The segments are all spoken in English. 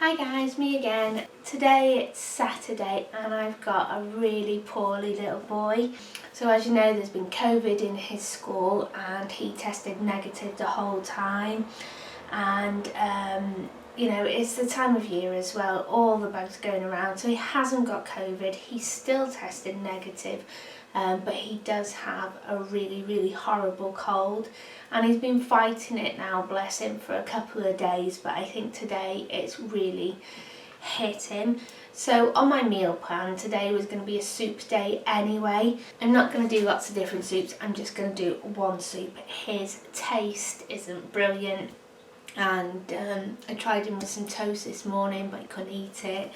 Hi guys, me again. Today it's Saturday and I've got a really poorly little boy. So as you know, there's been COVID in his school and he tested negative the whole time. And you know, it's the time of year as well, all the bugs going around. So he hasn't got COVID, he's still tested negative. But he does have a really horrible cold and he's been fighting it now, bless him, for a couple of days, but I think today it's really hit him. So on my meal plan today was going to be a soup day anyway. I'm not going to do lots of different soups, I'm just going to do one soup. His taste isn't brilliant and I tried him with some toast this morning but he couldn't eat it.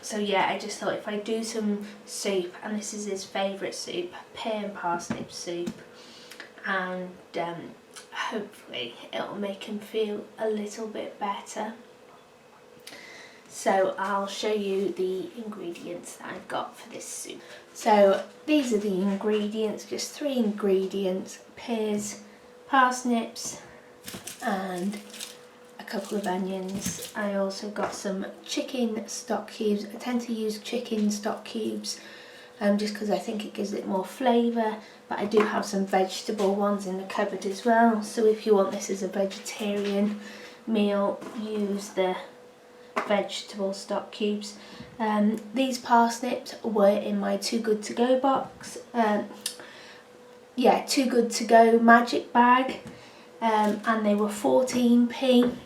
So yeah, I just thought if I do some soup, and this is his favourite soup, pear and parsnip soup, and hopefully it'll make him feel a little bit better. So I'll show you the ingredients that I've got for this soup. So these are the ingredients, just 3 ingredients: pears, parsnips and a couple of onions. I also got some chicken stock cubes. I tend to use chicken stock cubes just because I think it gives it more flavour, but I do have some vegetable ones in the cupboard as well, so if you want this as a vegetarian meal, use the vegetable stock cubes. These parsnips were in my Too Good To Go box, Too Good To Go magic bag, and they were 14p.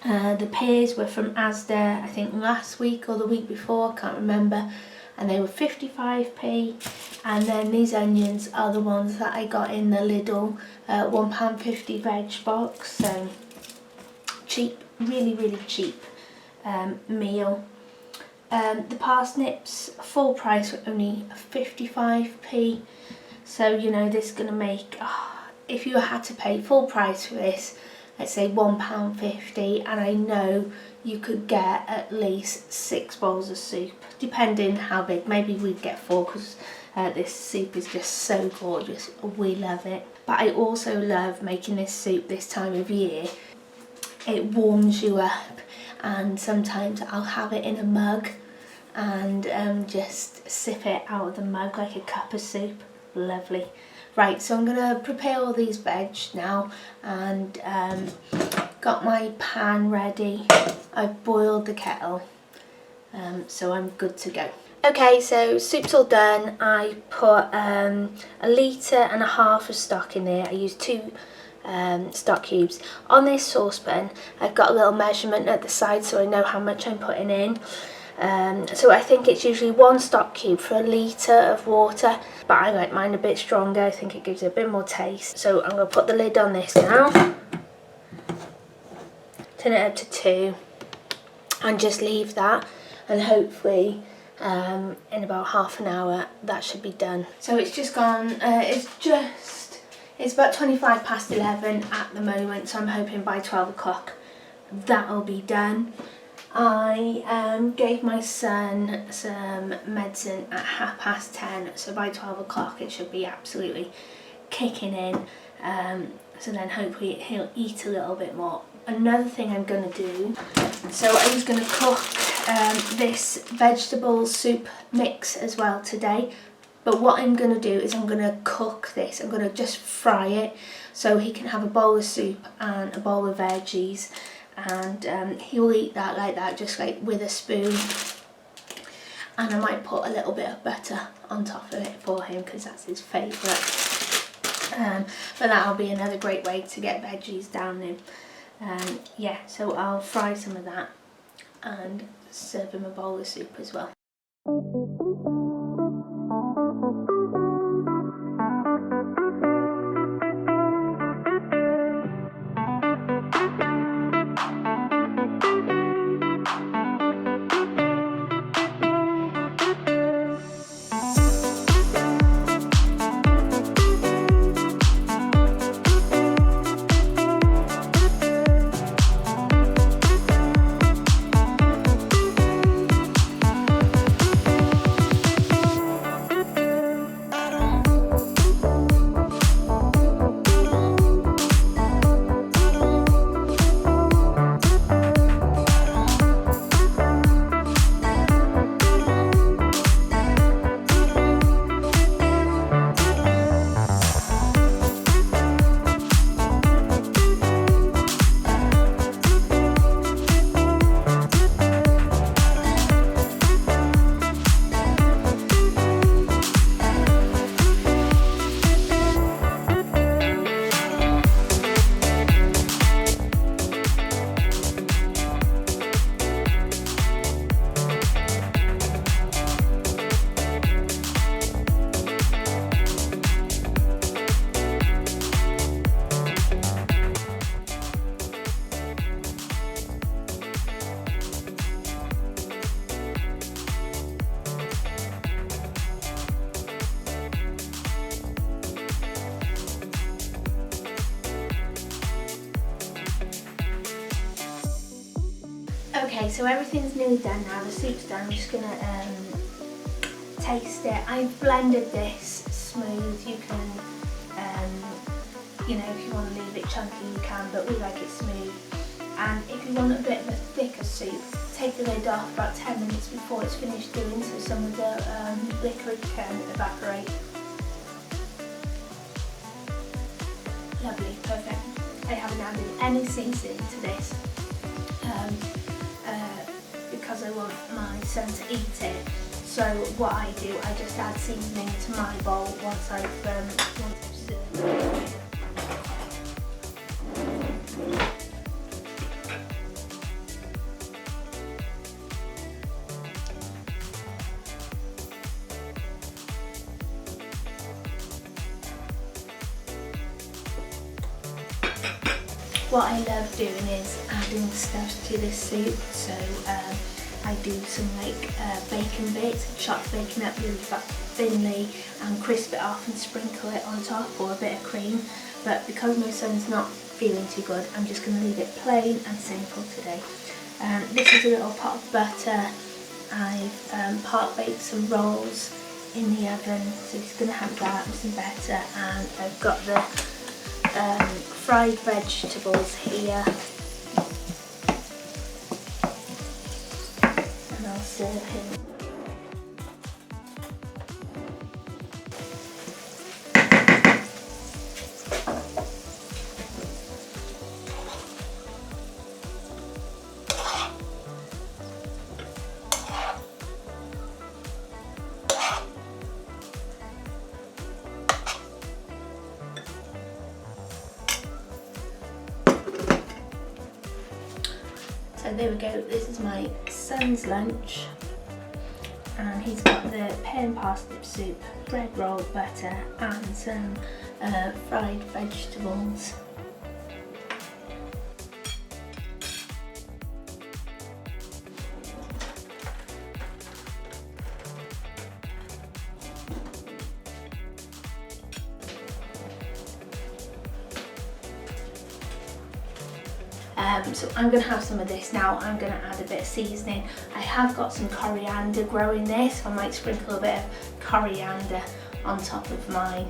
The pears were from Asda, I think last week or the week before, I can't remember, and they were 55p. And then these onions are the ones that I got in the Lidl £1.50 veg box, so cheap, really cheap meal. The parsnips, full price, were only 55p, so you know this is going to make, if you had to pay full price for this, let's say £1.50, and I know you could get at least 6 bowls of soup, depending how big. Maybe we'd get 4 because this soup is just so gorgeous. We love it. But I also love making this soup this time of year. It warms you up, and sometimes I'll have it in a mug and just sip it out of the mug like a cup of soup. Lovely. Right, so I'm going to prepare all these veg now, and got my pan ready. I've boiled the kettle, so I'm good to go. Okay, so soup's all done. I put 1.5 litres of stock in there. I used 2 stock cubes. On this saucepan, I've got a little measurement at the side so I know how much I'm putting in. So I think it's usually 1 stock cube for 1 litre of water, but I like mine a bit stronger. I think it gives it a bit more taste. So I'm going to put the lid on this now, turn it up to 2, and just leave that, and hopefully in about half an hour that should be done. So it's just gone, it's about 25 past 11 at the moment, so I'm hoping by 12 o'clock that'll be done. I gave my son some medicine at 10:30, so by 12 o'clock it should be absolutely kicking in. So then hopefully he'll eat a little bit more. Another thing I'm going to do, so I was going to cook this vegetable soup mix as well today, but what I'm going to do is I'm going to cook this. I'm going to just fry it so he can have a bowl of soup and a bowl of veggies, and he'll eat that like that, just like with a spoon. And I might put a little bit of butter on top of it for him because that's his favourite. But that'll be another great way to get veggies down in. Yeah, so I'll fry some of that and serve him a bowl of soup as well. Okay, so everything's nearly done now. The soup's done. I'm just gonna taste it. I've blended this smooth. You can, you know, if you want to leave it chunky, you can, but we like it smooth. And if you want a bit of a thicker soup, take the lid off about 10 minutes before it's finished doing, so some of the liquid can evaporate. Lovely, perfect. I haven't added any seasoning to this because I want my son to eat it. So what I do, I just add seasoning to my bowl once I've served. What I love doing is adding stuff to this soup, so I do some like bacon bits, chopped bacon up really thinly and crisp it off and sprinkle it on top, or a bit of cream. But because my son's not feeling too good, I'm just going to leave it plain and simple today. This is a little pot of butter. I've part baked some rolls in the oven, so he's going to have that with some butter, and I've got the fried vegetables here, and I'll serve him. So there we go, this is my son's lunch, and he's got the pear and parsnip soup, bread roll, butter and some fried vegetables. So I'm going to have some of this now. I'm going to add a bit of seasoning. I have got some coriander growing there, so I might sprinkle a bit of coriander on top of mine.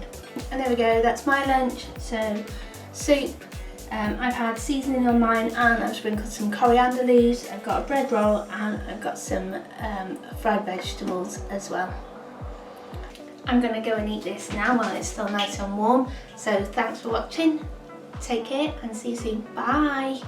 And there we go, that's my lunch. So soup, I've had seasoning on mine, and I've sprinkled some coriander leaves. I've got a bread roll, and I've got some fried vegetables as well. I'm going to go and eat this now while it's still nice and warm. So thanks for watching. Take care and see you soon. Bye.